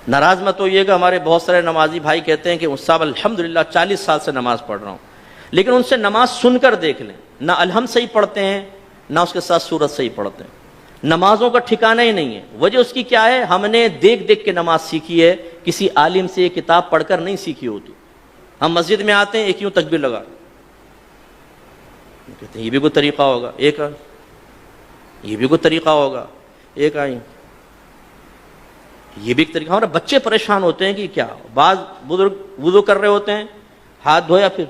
ناراض مت ہوئیے گا، ہمارے بہت سارے نمازی بھائی کہتے ہیں کہ صاحب الحمدللہ 40 سال سے نماز پڑھ رہا ہوں، لیکن ان سے نماز سن کر دیکھ لیں، نہ الحمد صحیح پڑھتے ہیں نہ اس کے ساتھ سورت صحیح پڑھتے ہیں، نمازوں کا ٹھکانہ ہی نہیں ہے۔ وجہ اس کی کیا ہے؟ ہم نے دیکھ دیکھ کے نماز سیکھی ہے، کسی عالم سے یہ کتاب پڑھ کر نہیں سیکھی ہوتی۔ ہم مسجد میں آتے ہیں، ایک یوں تکبیر لگا، کہتے ہیں یہ بھی کوئی طریقہ ہوگا، ایک یہ بھی کوئی طریقہ ہوگا، ایک آئی یہ بھی ایک طریقہ۔ ہمارے بچے پریشان ہوتے ہیں کہ کیا، بعض بزرگ وضو کر رہے ہوتے ہیں، ہاتھ دھویا پھر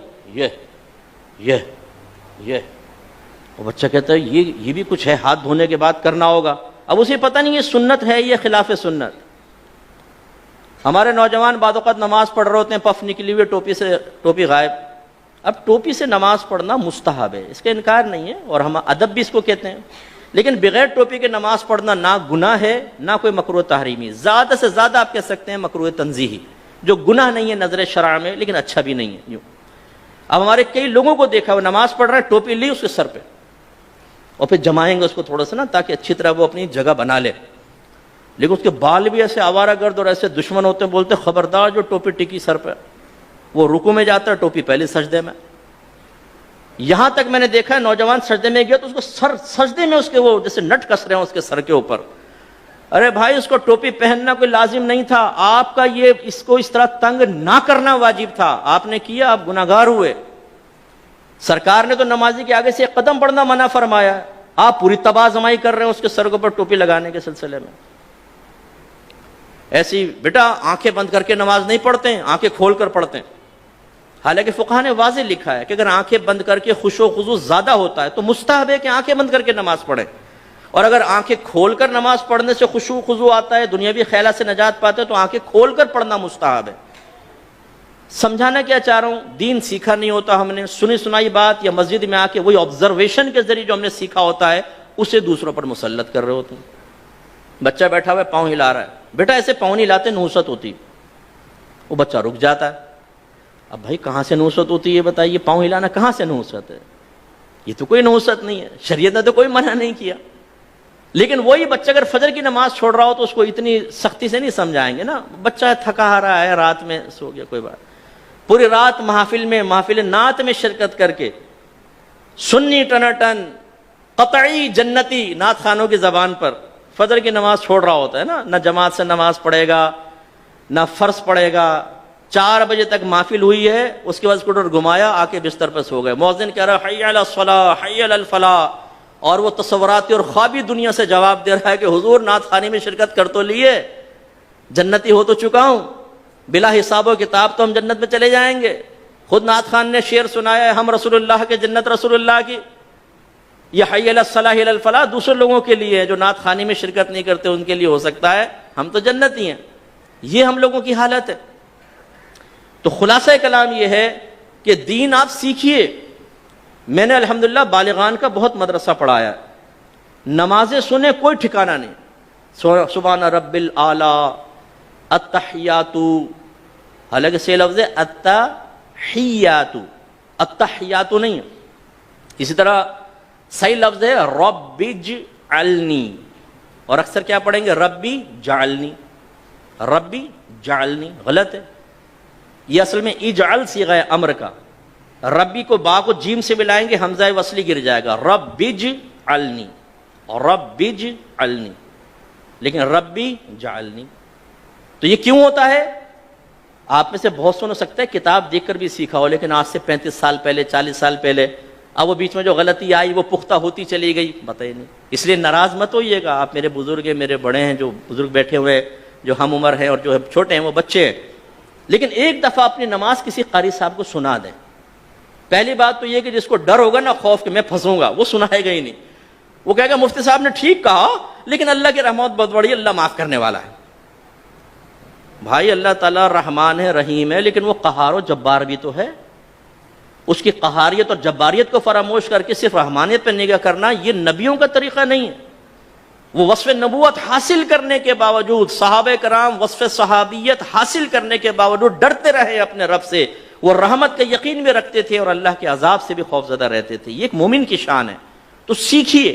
یہ اور بچہ کہتا ہے یہ بھی کچھ ہے، ہاتھ دھونے کے بعد کرنا ہوگا۔ اب اسے پتہ نہیں یہ سنت ہے یہ خلاف سنت۔ ہمارے نوجوان بعض اوقات نماز پڑھ رہے ہوتے ہیں، پف نکلی ہوئی ٹوپی غائب۔ اب ٹوپی سے نماز پڑھنا مستحب ہے، اس کا انکار نہیں ہے، اور ہم ادب بھی اس کو کہتے ہیں، لیکن بغیر ٹوپی کے نماز پڑھنا نہ گناہ ہے نہ کوئی مکروہ تحریمی، زیادہ سے زیادہ آپ کہہ سکتے ہیں مکروہ تنزیہی، جو گناہ نہیں ہے نظر شرع میں لیکن اچھا بھی نہیں ہے۔ یوں اب ہمارے کئی لوگوں کو دیکھا وہ نماز پڑھ رہا ہے، ٹوپی لی اس کے سر پہ، اور پھر جمائیں گے اس کو تھوڑا سا نا تاکہ اچھی طرح وہ اپنی جگہ بنا لے، لیکن اس کے بال بھی ایسے آوارہ گرد اور ایسے دشمن ہوتے ہیں، بولتے خبردار جو ٹوپی ٹکی سر پہ، وہ رکوع میں جاتا ہے ٹوپی پہلے سجدے میں۔ یہاں تک میں نے دیکھا ہے نوجوان سجدے میں گیا تو اس کو سجدے میں اس کے وہ جیسے نٹ کس رہے ہیں اس کے سر کے اوپر۔ ارے بھائی اس کو ٹوپی پہننا کوئی لازم نہیں تھا، آپ کا یہ اس کو اس طرح تنگ نہ کرنا واجب تھا، آپ نے کیا، آپ گناہگار ہوئے۔ سرکار نے تو نمازی کے آگے سے ایک قدم بڑھنا منع فرمایا ہے، آپ پوری تباہ زمائی کر رہے ہیں اس کے سر کے اوپر ٹوپی لگانے کے سلسلے میں۔ ایسی بیٹا آنکھیں بند کر کے نماز نہیں پڑھتے ہیں، آنکھیں کھول کر پڑھتے ہیں۔ حالانکہ فقہ نے واضح لکھا ہے کہ اگر آنکھیں بند کر کے خشوع و خضوع زیادہ ہوتا ہے تو مستحب ہے کہ آنکھیں بند کر کے نماز پڑھیں، اور اگر آنکھیں کھول کر نماز پڑھنے سے خشوع و خضوع آتا ہے، دنیاوی خیالات سے نجات پاتے تو آنکھیں کھول کر پڑھنا مستحب ہے۔ سمجھانا کیا چاہ رہا ہوں، دین سیکھا نہیں ہوتا ہم نے، سنی سنائی بات یا مسجد میں آ کے وہی آبزرویشن کے ذریعے جو ہم نے سیکھا ہوتا ہے اسے دوسروں پر مسلط کر رہے ہوتے ہیں۔ بچہ بیٹھا ہوا ہے پاؤں ہلا رہا ہے، بیٹا ایسے پاؤں نہیں ہلاتے، نحوست ہوتی، وہ بچہ رک جاتا ہے۔ اب بھائی کہاں سے نحوست ہوتی ہے بتائیے، پاؤں ہلانا کہاں سے نحوست ہے؟ یہ تو کوئی نحوست نہیں ہے، شریعت نے تو کوئی منع نہیں کیا۔ لیکن وہی بچہ اگر فجر کی نماز چھوڑ رہا ہو تو اس کو اتنی سختی سے نہیں سمجھائیں گے نا، بچہ تھکا رہا ہے، رات میں سو گیا، کوئی بات، پوری رات محافل نعت میں شرکت کر کے سنی ٹناٹن قطعی جنتی نعت خانوں کی زبان پر فجر کی نماز چھوڑ رہا ہوتا ہے نا، نہ جماعت سے نماز پڑھے گا نہ فرض پڑھے گا۔ 4 بجے تک محفل ہوئی ہے، اس کے بعد اسکوٹر گھمایا، آ کے بستر پہ سو گئے، مؤذن کہہ رہا حی علی الصلاۃ حی علی الفلاح، اور وہ تصوراتی اور خوابی دنیا سے جواب دے رہا ہے کہ حضور نعت خوانی میں شرکت کر تو لیے، جنتی ہو تو چکا ہوں، بلا حساب و کتاب تو ہم جنت میں چلے جائیں گے۔ خود نعت خان نے شعر سنایا ہے، ہم رسول اللہ کے جنت رسول اللہ کی، یہ حی علی الصلاح حی علی الفلاح دوسرے لوگوں کے لیے ہے، جو نعت خوانی میں شرکت نہیں کرتے ان کے لیے ہو سکتا ہے، ہم تو جنتی ہیں۔ یہ ہم لوگوں کی حالت ہے۔ تو خلاصہ کلام یہ ہے کہ دین آپ سیکھیے۔ میں نے الحمدللہ بالغان کا بہت مدرسہ پڑھایا، نمازیں سنیں کوئی ٹھکانہ نہیں، سبحان رب الاعلی، التحیات، حالانکہ سے لفظ ہے التحیات، التحیات نہیں ہے۔ اسی طرح صحیح لفظ ہے رب اجعلنی، اور اکثر کیا پڑھیں گے ربی جعلنی، ربی جعلنی، غلط ہے۔ یہ اصل میں اجعل صیغہ امر کا، ربی کو با کو جیم سے ملائیں گے حمزہ وصلی گر جائے گا، رب اجعلنی، رب اجعلنی، لیکن ربی جعلنی۔ تو یہ کیوں ہوتا ہے؟ آپ میں سے بہت سن ہو سکتا ہے کتاب دیکھ کر بھی سیکھا ہو، لیکن آج سے 35 سال پہلے 40 سال پہلے، اب وہ بیچ میں جو غلطی آئی وہ پختہ ہوتی چلی گئی، بتائیے نہیں۔ اس لیے ناراض مت ہوئیے گا، آپ میرے بزرگ ہیں، میرے بڑے ہیں، جو بزرگ بیٹھے ہوئے جو ہم عمر ہیں اور جو چھوٹے ہیں وہ بچے ہیں، لیکن ایک دفعہ اپنی نماز کسی قاری صاحب کو سنا دیں۔ پہلی بات تو یہ کہ جس کو ڈر ہوگا نا، خوف کہ میں پھنسوں گا، وہ سنائے گا ہی نہیں، وہ کہے گا مفتی صاحب نے ٹھیک کہا لیکن اللہ کی رحمت بہت بڑی، اللہ معاف کرنے والا ہے۔ بھائی اللہ تعالیٰ رحمان ہے، رحیم ہے، لیکن وہ قہار و جبار بھی تو ہے۔ اس کی قہاریت اور جباریت کو فراموش کر کے صرف رحمانیت پہ نگاہ کرنا یہ نبیوں کا طریقہ نہیں ہے۔ وہ وصف نبوت حاصل کرنے کے باوجود، صحابہ کرام وصف صحابیت حاصل کرنے کے باوجود ڈرتے رہے اپنے رب سے، وہ رحمت کا یقین بھی رکھتے تھے اور اللہ کے عذاب سے بھی خوفزدہ رہتے تھے۔ یہ ایک مومن کی شان ہے۔ تو سیکھیے،